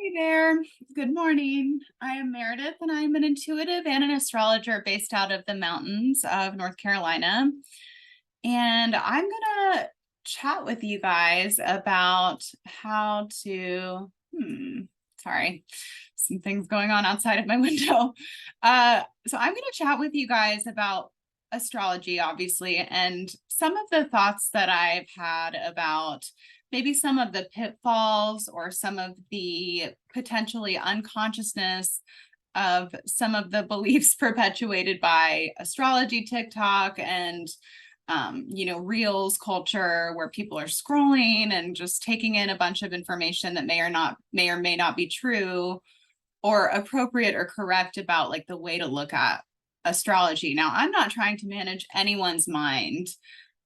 Hey there. Good morning. I am Meredith, and I'm an intuitive and an astrologer based out of the mountains of North Carolina. And I'm going to chat with you guys about how to, sorry, some things going on outside of my window. So I'm going to chat with you guys about astrology, obviously, and some of the thoughts that I've had about maybe some of the pitfalls or some of the potentially unconsciousness of some of the beliefs perpetuated by astrology TikTok and reels culture where people are scrolling and just taking in a bunch of information that may or may not be true or appropriate or correct about like the way to look at astrology. Now, I'm not trying to manage anyone's mind,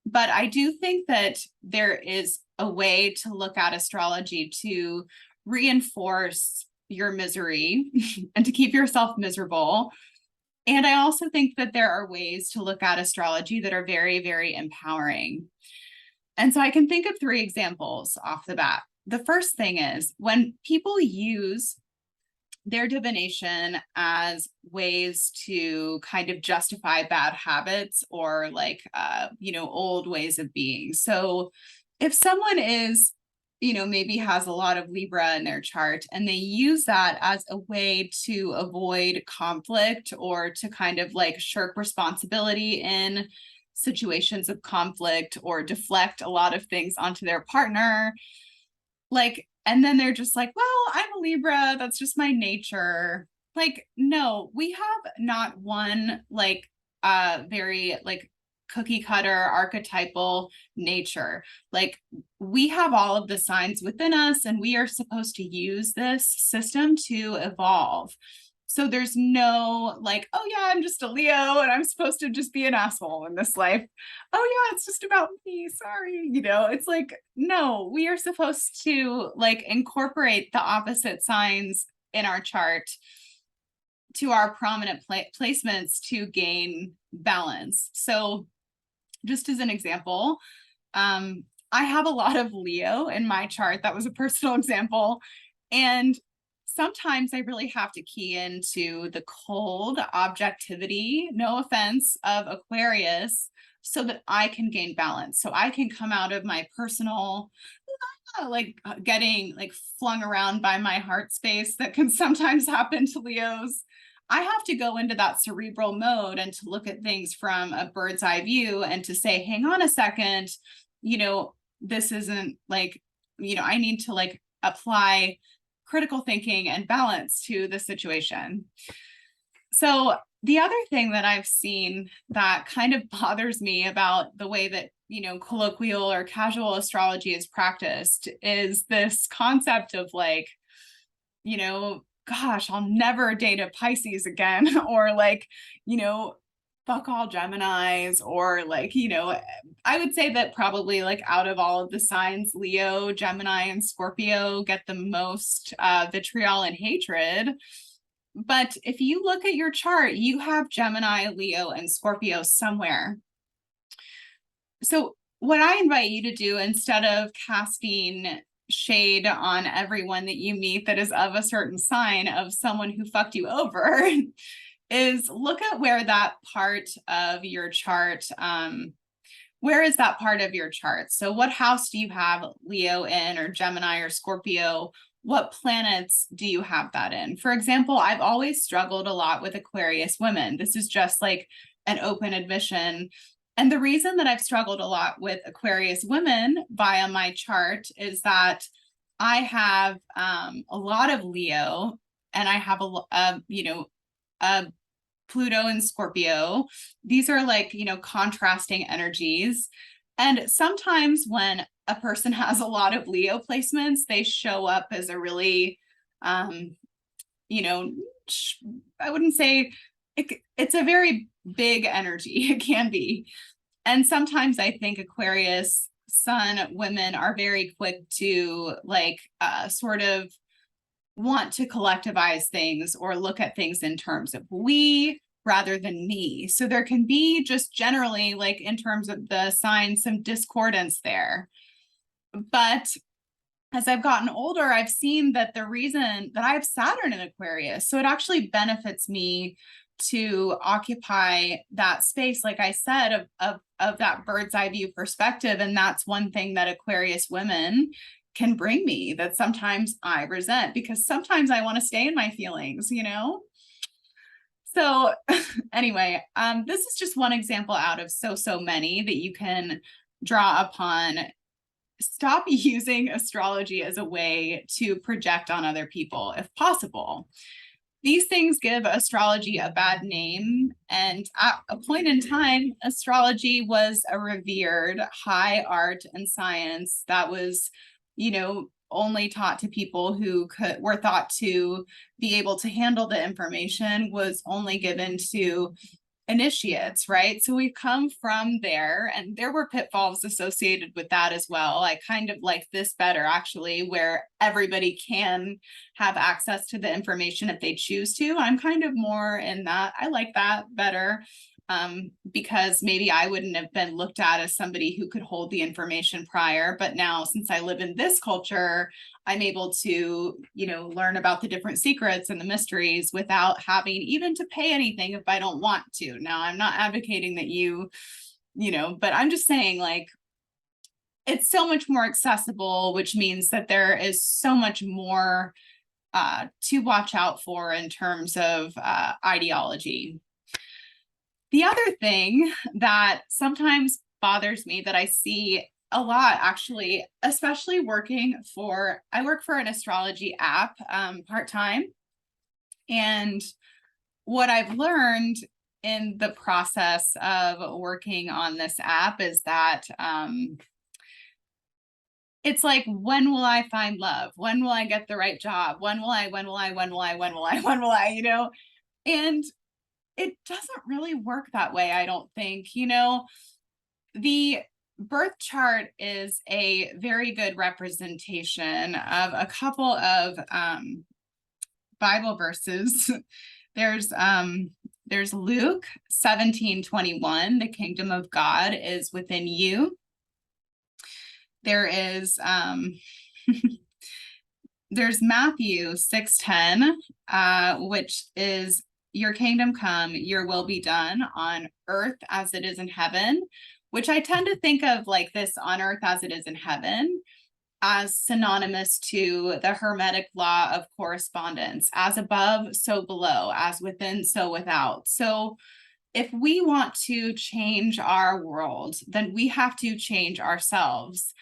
but I do think that there is a way to look at astrology to reinforce your misery and to keep yourself miserable. And I also think that there are ways to look at astrology that are very, very empowering. And so I can think of three examples off the bat. The first thing is when people use their divination as ways to kind of justify bad habits or like old ways of being. So if someone is maybe has a lot of Libra in their chart and they use that as a way to avoid conflict or to kind of like shirk responsibility in situations of conflict or deflect a lot of things onto their partner, and then they're just like, well, I'm a Libra, that's just my nature. Like, no, we have not one very like cookie cutter archetypal nature. Like, we have all of the signs within us, and we are supposed to use this system to evolve. So there's no like, oh yeah, I'm just a Leo and I'm supposed to just be an asshole in this life. Oh yeah, it's just about me. Sorry. It's like, no, we are supposed to like incorporate the opposite signs in our chart to our prominent placements to gain balance. So just as an example, I have a lot of Leo in my chart. That was a personal example. And sometimes I really have to key into the cold objectivity, no offense, of Aquarius so that I can gain balance. So I can come out of my personal, getting like flung around by my heart space that can sometimes happen to Leos. I have to go into that cerebral mode and to look at things from a bird's eye view and to say, hang on a second, this isn't like, I need to like apply critical thinking and balance to the situation. So the other thing that I've seen that kind of bothers me about the way that, colloquial or casual astrology is practiced is this concept of like, gosh, I'll never date a Pisces again, or like, fuck all Geminis, or like, I would say that probably like out of all of the signs, Leo, Gemini, and Scorpio get the most vitriol and hatred. But if you look at your chart, you have Gemini, Leo, and Scorpio somewhere. So what I invite you to do, instead of casting shade on everyone that you meet that is of a certain sign of someone who fucked you over, is look at where that part of your chart, where is that part of your chart? So what house do you have Leo in, or Gemini, or Scorpio? What planets do you have that in? For example, I've always struggled a lot with Aquarius women. This is just like an open admission. And the reason that I've struggled a lot with Aquarius women via my chart is that I have a lot of Leo, and I have a Pluto and Scorpio. These are like, contrasting energies. And sometimes when a person has a lot of Leo placements, they show up as a really, I wouldn't say it's a very big energy. It can be. And sometimes I think Aquarius sun women are very quick to like sort of want to collectivize things or look at things in terms of we rather than me. So there can be just generally, like in terms of the signs, some discordance there. But as I've gotten older, I've seen that the reason that I have Saturn in Aquarius, so it actually benefits me to occupy that space, like I said, of that bird's eye view perspective. And that's one thing that Aquarius women can bring me that sometimes I resent, because sometimes I want to stay in my feelings, you know? So anyway, this is just one example out of so many that you can draw upon. Stop using astrology as a way to project on other people if possible. These things give astrology a bad name, and at a point in time, astrology was a revered high art and science that was, you know, only taught to people who were thought to be able to handle the information, was only given to initiates, right? So we've come from there, and there were pitfalls associated with that as well. I kind of like this better, actually, where everybody can have access to the information if they choose to. I'm kind of more in that. I like that better, because maybe I wouldn't have been looked at as somebody who could hold the information prior. But now, since I live in this culture, I'm able to, you know, learn about the different secrets and the mysteries without having even to pay anything if I don't want to. Now, I'm not advocating that you know, but I'm just saying, like, it's so much more accessible, which means that there is so much more to watch out for in terms of ideology. The other thing that sometimes bothers me that I see a lot, actually, especially I work for an astrology app part-time. And what I've learned in the process of working on this app is that it's like, when will I find love? When will I get the right job? When will I, you know? And it doesn't really work that way, I don't think. You know, the birth chart is a very good representation of a couple of Bible verses. There's Luke 17:21, the kingdom of God is within you. There is there's Matthew 6:10, which is, your kingdom come, your will be done on earth as it is in heaven, which I tend to think of like this, on earth as it is in heaven, as synonymous to the Hermetic law of correspondence, as above, so below, as within, so without. So if we want to change our world, then we have to change ourselves.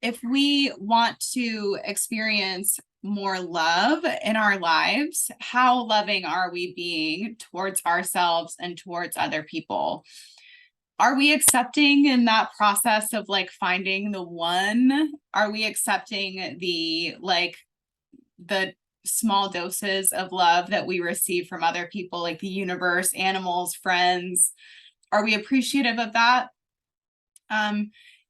If we want to experience more love in our lives, how loving are we being towards ourselves and towards other people? Are we accepting in that process of like finding the one? Are we accepting the small doses of love that we receive from other people, like the universe, animals, friends? Are we appreciative of that?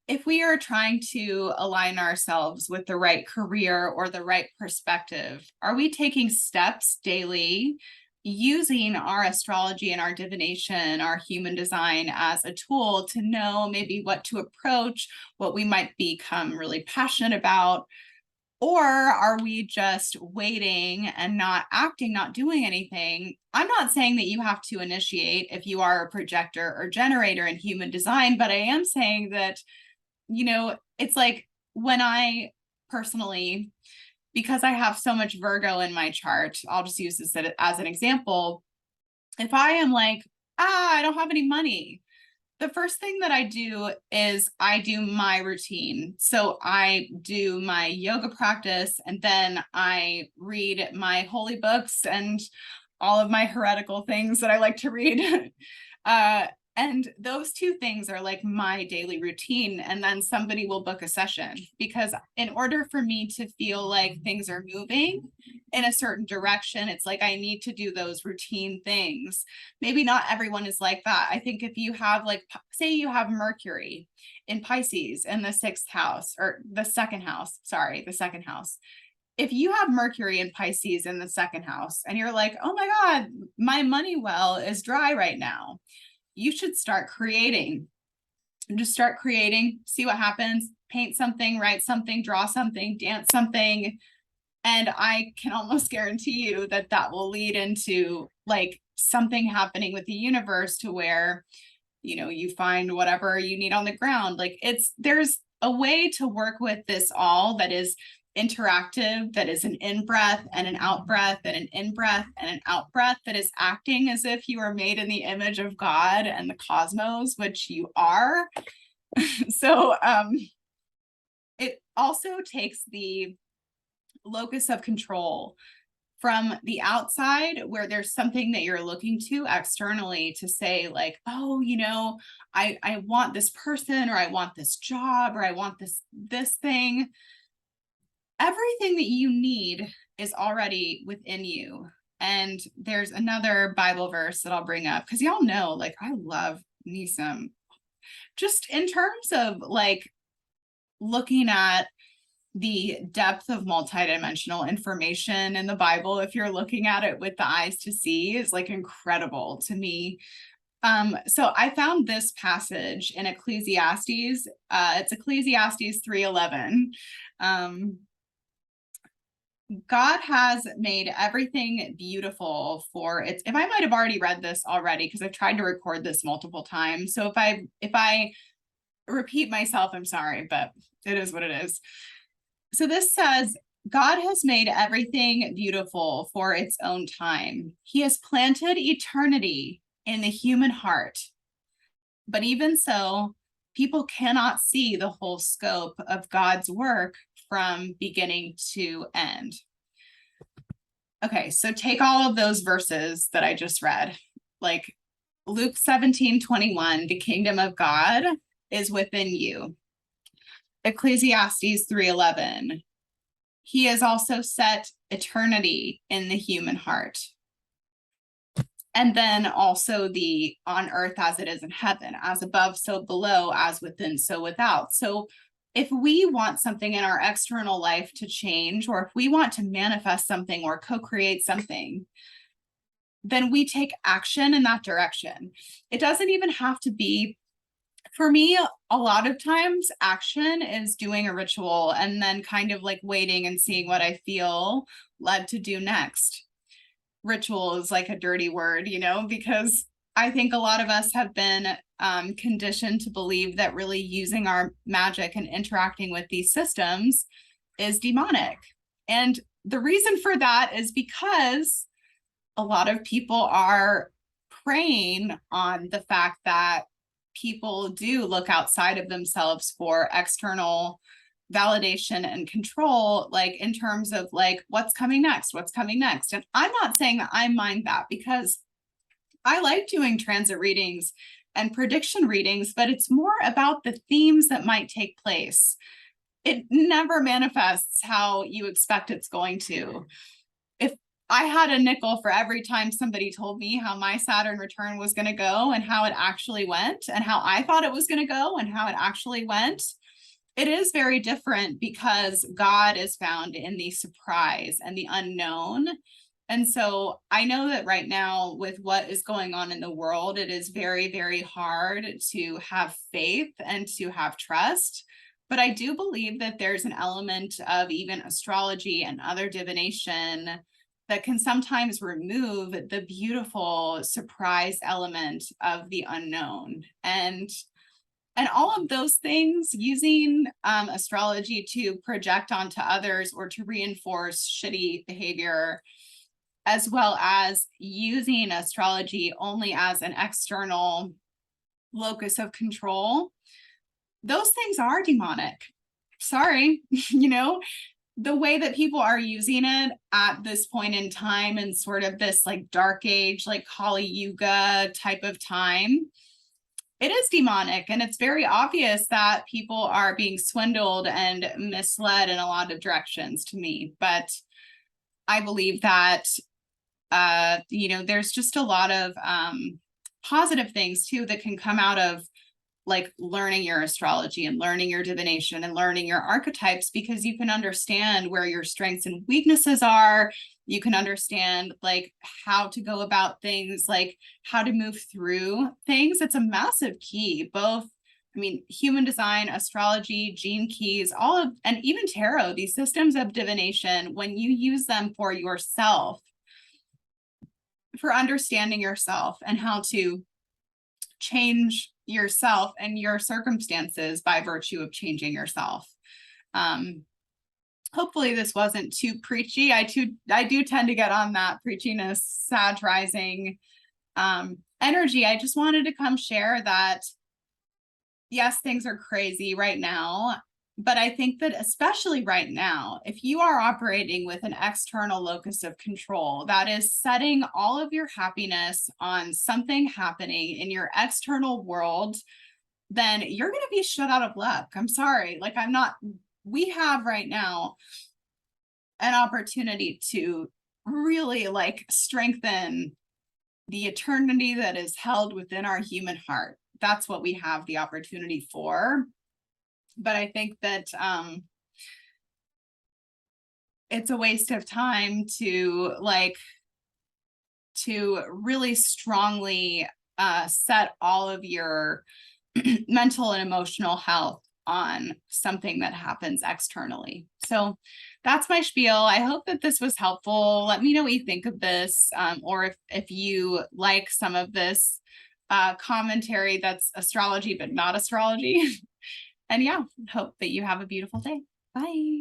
If we are trying to align ourselves with the right career or the right perspective, are we taking steps daily using our astrology and our divination, our human design as a tool to know maybe what to approach, what we might become really passionate about? Or are we just waiting and not acting, not doing anything? I'm not saying that you have to initiate if you are a projector or generator in human design, but I am saying that, you know, it's like, when I personally, because I have so much Virgo in my chart, I'll just use this as an example. If I am like, I don't have any money, the first thing that I do is I do my routine. So I do my yoga practice, and then I read my holy books and all of my heretical things that I like to read. And those two things are like my daily routine. And then somebody will book a session, because in order for me to feel like things are moving in a certain direction, it's like I need to do those routine things. Maybe not everyone is like that. I think if you have, like, say you have Mercury in Pisces in the sixth house, or the second house, the second house. If you have Mercury in Pisces in the second house and you're like, oh my God, my money well is dry right now, you should start creating. Just start creating, see what happens, paint something, write something, draw something, dance something. And I can almost guarantee you that that will lead into like something happening with the universe to where, you know, you find whatever you need on the ground. Like there's a way to work with this all that is interactive, that is an in-breath and an out-breath and an in-breath and an out-breath, that is acting as if you are made in the image of God and the cosmos, which you are. So it also takes the locus of control from the outside, where there's something that you're looking to externally to say like, oh, you know, I want this person, or I want this job, or I want this thing. Everything that you need is already within you. And there's another Bible verse that I'll bring up because y'all know, like, I love me some, just in terms of like looking at the depth of multidimensional information in the Bible, if you're looking at it with the eyes to see, is like incredible to me. So I found this passage in Ecclesiastes. It's Ecclesiastes 3:11. God has made everything beautiful for its, if I might have already read this already, because I've tried to record this multiple times. So if I repeat myself, I'm sorry, but it is what it is. So this says, God has made everything beautiful for its own time. He has planted eternity in the human heart. But even so, people cannot see the whole scope of God's work from beginning to end. Okay, so take all of those verses that I just read, like Luke 17:21, the kingdom of God is within you. Ecclesiastes 3:11, he has also set eternity in the human heart. And then also the on earth as it is in heaven, as above, so below, as within, so without. So if we want something in our external life to change, or if we want to manifest something or co-create something, then we take action in that direction. It doesn't even have to be, for me, a lot of times action is doing a ritual and then kind of like waiting and seeing what I feel led to do next. Ritual is like a dirty word, you know, because I think a lot of us have been conditioned to believe that really using our magic and interacting with these systems is demonic. And the reason for that is because a lot of people are preying on the fact that people do look outside of themselves for external validation and control, like in terms of like, what's coming next? And I'm not saying that I mind that, because I like doing transit readings and prediction readings, but it's more about the themes that might take place. It never manifests how you expect it's going to. If I had a nickel for every time somebody told me how my Saturn return was going to go and how it actually went, and how I thought it was going to go and how it actually went, it is very different, because God is found in the surprise and the unknown. And so I know that right now, with what is going on in the world, it is very, very hard to have faith and to have trust. But I do believe that there's an element of even astrology and other divination that can sometimes remove the beautiful surprise element of the unknown. And all of those things, using astrology to project onto others or to reinforce shitty behavior, as well as using astrology only as an external locus of control, those things are demonic. Sorry, you know, the way that people are using it at this point in time, and sort of this like dark age, like Kali Yuga type of time, it is demonic. And it's very obvious that people are being swindled and misled in a lot of directions to me. But I believe that, you know, there's just a lot of positive things too that can come out of like learning your astrology and learning your divination and learning your archetypes, because you can understand where your strengths and weaknesses are. You can understand like how to go about things, like how to move through things. It's a massive key, both I mean, human design, astrology, gene keys, all of, and even tarot, these systems of divination, when you use them for yourself, for understanding yourself and how to change yourself and your circumstances by virtue of changing yourself. Hopefully this wasn't too preachy. I do tend to get on that preachiness, Sag rising energy. I just wanted to come share that, yes, things are crazy right now, but I think that especially right now, if you are operating with an external locus of control, that is setting all of your happiness on something happening in your external world, then you're going to be shut out of luck. I'm sorry. Like, we have right now an opportunity to really like strengthen the eternity that is held within our human heart. That's what we have the opportunity for. But I think that it's a waste of time to really strongly set all of your mental and emotional health on something that happens externally. So that's my spiel. I hope that this was helpful. Let me know what you think of this, or if you like some of this commentary that's astrology but not astrology. And yeah, hope that you have a beautiful day. Bye.